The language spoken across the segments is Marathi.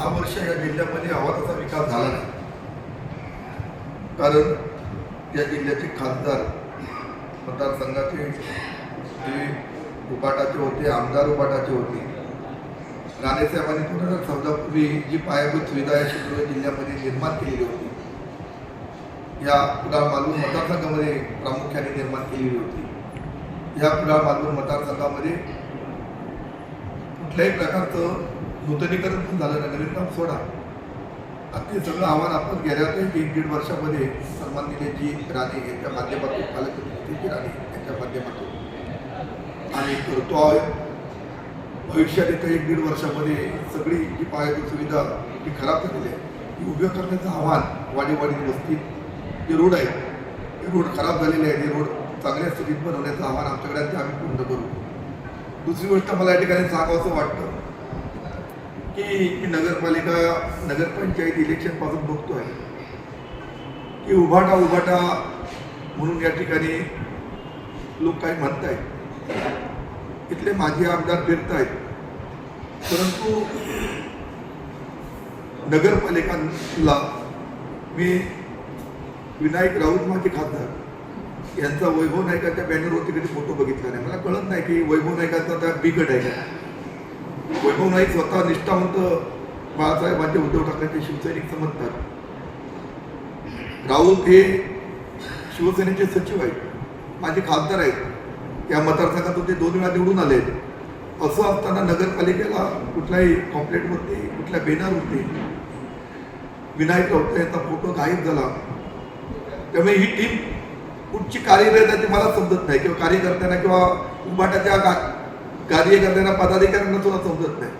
10 वर्ष या जिल्ह्यामध्ये हवा तसा विकास झाला नाही. कारण या जिल्ह्याचे खासदार मतदारसंघाचे जे उपाटाचे होते, आमदार उपाटाचे होते. राणेसाहेबांनी 2014 पूर्वी जी पायाभूत सुविधा या शिंदे जिल्ह्यामध्ये निर्माण केलेली होती, या कुडाळ मालवण मतदारसंघामध्ये प्रामुख्याने निर्माण केलेली होती. या कुडाळ मालवण मतदारसंघामध्ये कुठल्याही प्रकारचं नूतनीकरण पण झालं नाही, नवीन काम सोडा. आता ते सगळं आव्हान आपण गेल्या 1-1.5 वर्षामध्ये सन्माननीय राणे यांच्या माध्यमातून, पालकमंत्री राणे यांच्या माध्यमातून आम्ही करतो आहोत. भविष्यात येत्या 1-1.5 वर्षामध्ये सगळी जी पायाभूत सुविधा जी खराब झालेली आहे ती उभ्या करण्याचं आव्हान, वाडीवाडी वस्तीत जे रोड आहेत ते रोड खराब झालेले आहेत, ते रोड चांगल्या स्थितीत बनवण्याचं आव्हान आमच्याकडे ते आम्ही पूर्ण करू. दुसरी गोष्ट मला या ठिकाणी सांगावंसं वाटतं की मी नगरपालिका नगरपंचायत इलेक्शनपासून बघतो आहे की उभाटा म्हणून या ठिकाणी लोक काही म्हणत आहेत, इथले माजी आमदार फिरत आहेत. परंतु नगरपालिकांना मी विनायक राऊत माझे खासदार यांचा वैभव नायकाच्या बॅनरवरती कधी फोटो बघितला नाही. मला कळत नाही की वैभव नायकाचा त्या बिकट आहे का. वैभव नाईक स्वतः निष्ठावंत बाळासाहेबांचे, उद्धव ठाकरेंचे शिवसैनिक समजतात. राऊत हे शिवसेनेचे सचिव आहेत, माझे खासदार आहेत. या मतदारसंघातून ते 2 वेळा निवडून आले. असं असताना नगरपालिकेला कुठल्याही कॉम्प्लेटवरती, कुठल्या बॅनरवरती विनायक राऊत यांचा फोटो गायब झाला. त्यामुळे ही टीम कुठची कार्यरत आहे ते मला समजत नाही, किंवा कार्यकर्त्यांना किंवा उभाटाच्या कार्यकर्त्यांना, पदाधिकाऱ्यांना सुद्धा समजत नाही.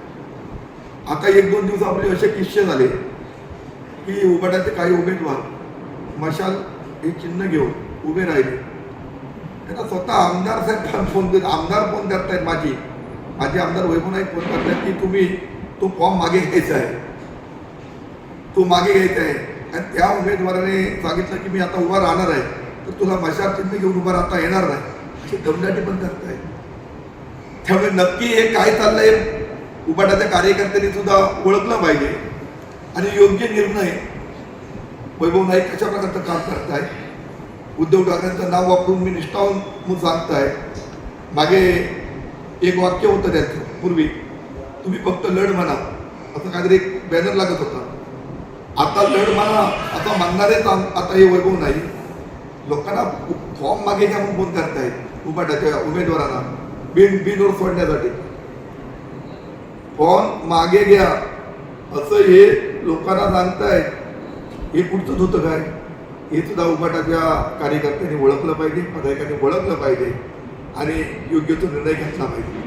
आता 1-2 दिवस आपले असे किस्से झाले की उभाटाचे काही उमेदवार मशाल हे चिन्ह घेऊन उभे राहिले. त्यांना स्वतः आमदार साहेब आमदार फोन करतायत, माझे आमदार वैभव नाईक फोन करतायत की तुम्ही तो फॉर्म मागे घ्यायचा आहे, तो मागे घ्यायचा आहे. आणि त्या उमेदवाराने सांगितलं की मी आता उभा राहणार आहे, तर तुला मशाल चिन्ह घेऊन उभा राहता येणार नाही, अशी दमदाटी पण करतायत. त्यामुळे नक्की हे काय चाललंय उभाटाच्या कार्यकर्त्यांनी सुद्धा ओळखलं पाहिजे आणि योग्य निर्णय वैभव नाईक कशा प्रकारचं काम करताय. उद्धव ठाकरेंचं नाव वापरून मी निष्ठावून म्हणून सांगताय. मागे एक वाक्य होतं त्याचं पूर्वी, तुम्ही फक्त लढ म्हणा असं काहीतरी एक बॅनर लागत होता. आता लढ म्हणा आता म्हणणारेच आता हे वैभव नाही. लोकांना फॉर्म मागे घ्या म्हणून फोन करतायत उभाटाच्या उमेदवारांना बिनवर सोडण्यासाठी. फॉर्म मागे घ्या असं हे लोकांना सांगतायत. हे पुढचंच होतं काय, हे सुद्धा उभाटाच्या कार्यकर्त्यांनी ओळखलं पाहिजे, पदाधिकाऱ्यांनी ओळखलं पाहिजे आणि योग्य तो निर्णय घेतला पाहिजे.